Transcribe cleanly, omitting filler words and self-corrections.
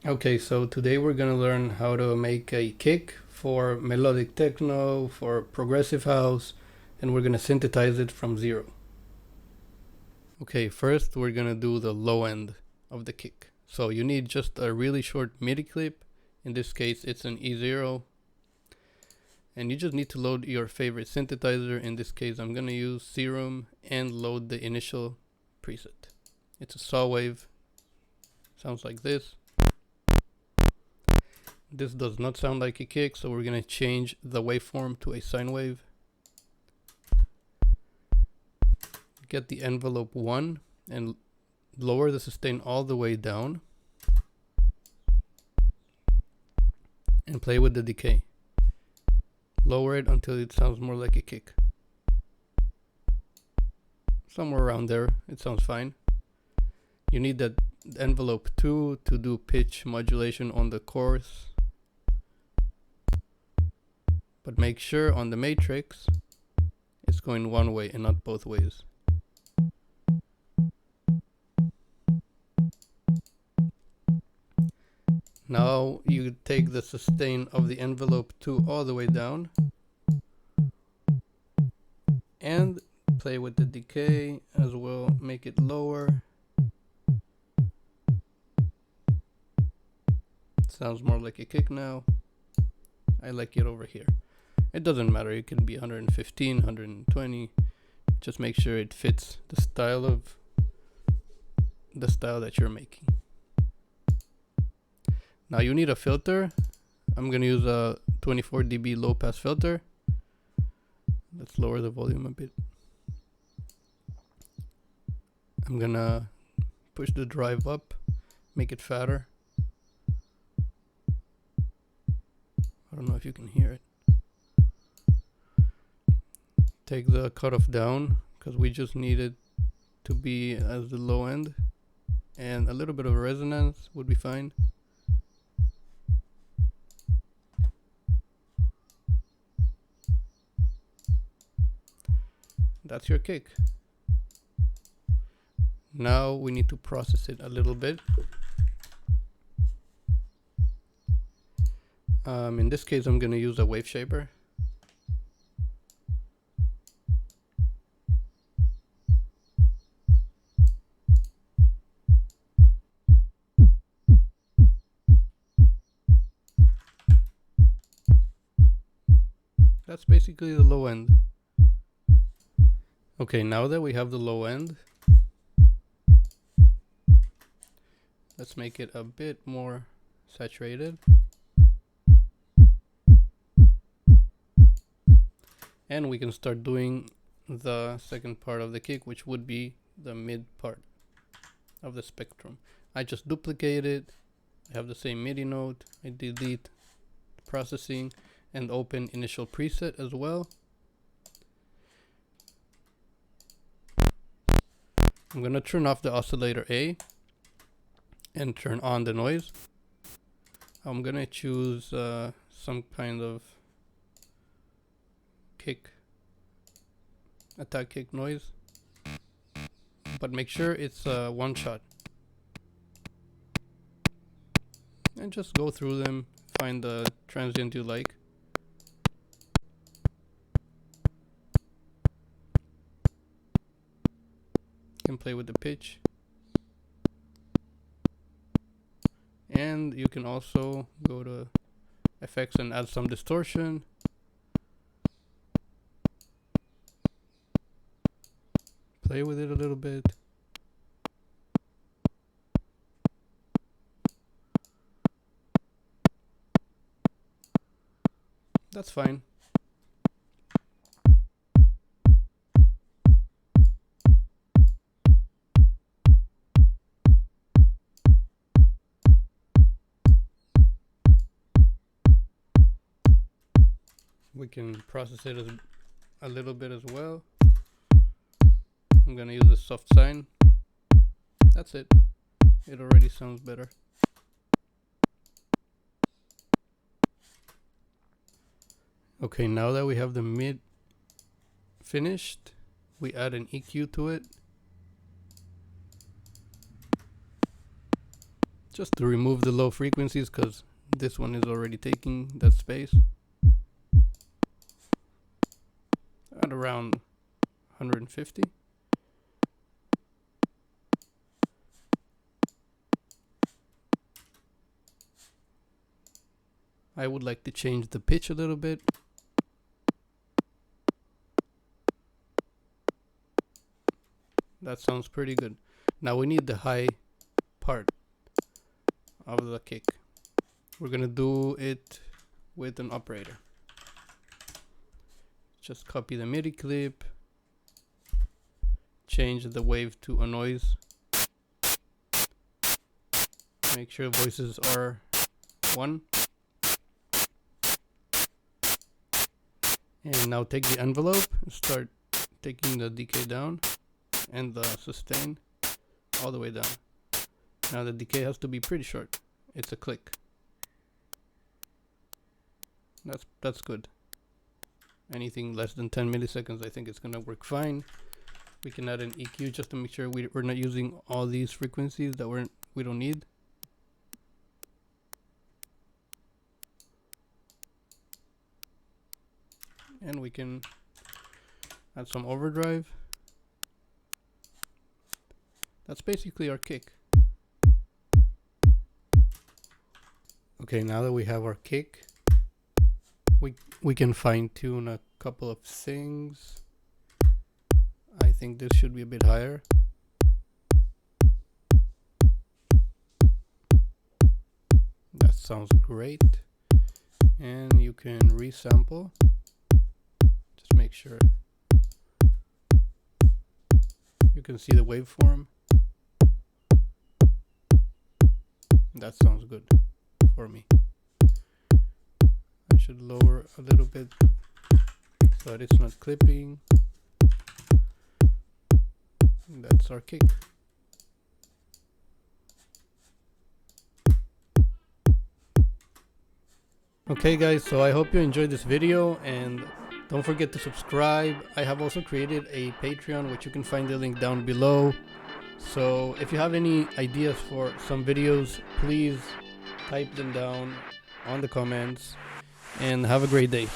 Okay, so today we're gonna learn how to make a kick for melodic techno, for progressive house, and we're gonna synthesize it from zero. Okay, first we're gonna do the low end of the kick. So you need just a really short MIDI clip. In this case, it's an E0. And you just need to load your favorite synthesizer. In this case, I'm gonna use Serum and load the initial preset. It's a saw wave. Sounds like this. This does not sound like a kick, so we're gonna change the waveform to a sine wave. Get the envelope 1 and lower the sustain all the way down. And play with the decay. Lower it until it sounds more like a kick. Somewhere around there, it sounds fine. You need that envelope 2 to do pitch modulation on the chorus. But make sure on the matrix, it's going one way and not both ways. Now you take the sustain of the envelope 2 all the way down and play with the decay as well, make it lower. Sounds more like a kick now. I like it over here. It doesn't matter, it can be 115, 120. Just make sure it fits the style that you're making. Now you need a filter. I'm gonna use a 24 dB low pass filter. Let's lower the volume a bit. I'm gonna push the drive up, make it fatter. I don't know if you can hear it. Take the cutoff down because we just need it to be as the low end, and a little bit of resonance would be fine. That's your kick. Now we need to process it a little bit. In this case, I'm going to use a wave shaper. That's basically the low end. Okay, now that we have the low end, let's make it a bit more saturated. And we can start doing the second part of the kick, which would be the mid part of the spectrum. I just duplicate it. I have the same MIDI note. I delete processing and open initial preset as well. I'm gonna turn off the oscillator A and turn on the noise. I'm gonna choose some kind of kick, attack kick noise, but make sure it's one shot. And just go through them, find the transient you like. You can play with the pitch. And you can also go to effects and add some distortion. Play with it a little bit. That's fine. We can process it as a little bit as well. I'm gonna use a soft sine. That's it. It already sounds better. Okay, now that we have the mid finished, we add an EQ to it. just to remove the low frequencies, because this one is already taking that space. At around 150. I would like to change the pitch a little bit. That sounds pretty good. Now we need the high part of the kick. We're gonna do it with an operator. Just copy the MIDI clip, change the wave to a noise, make sure voices are 1, and now take the envelope and start taking the decay down and the sustain all the way down. Now the decay has to be pretty short. It's a click. That's good. Anything less than 10 milliseconds, I think it's gonna work fine. We can add an EQ just to make sure we're not using all these frequencies that we don't need. And we can add some overdrive. That's basically our kick. Okay, now that we have our kick, we can fine tune a couple of things. I think this should be a bit higher. That sounds great. And you can resample. Just make sure you can see the waveform. That sounds good for me. I should lower a little bit so that it's not clipping. That's our kick. Okay guys, so I hope you enjoyed this video, and don't forget to subscribe. I have also created a Patreon, which you can find the link down below. So if you have any ideas for some videos, please type them down on the comments, and have a great day.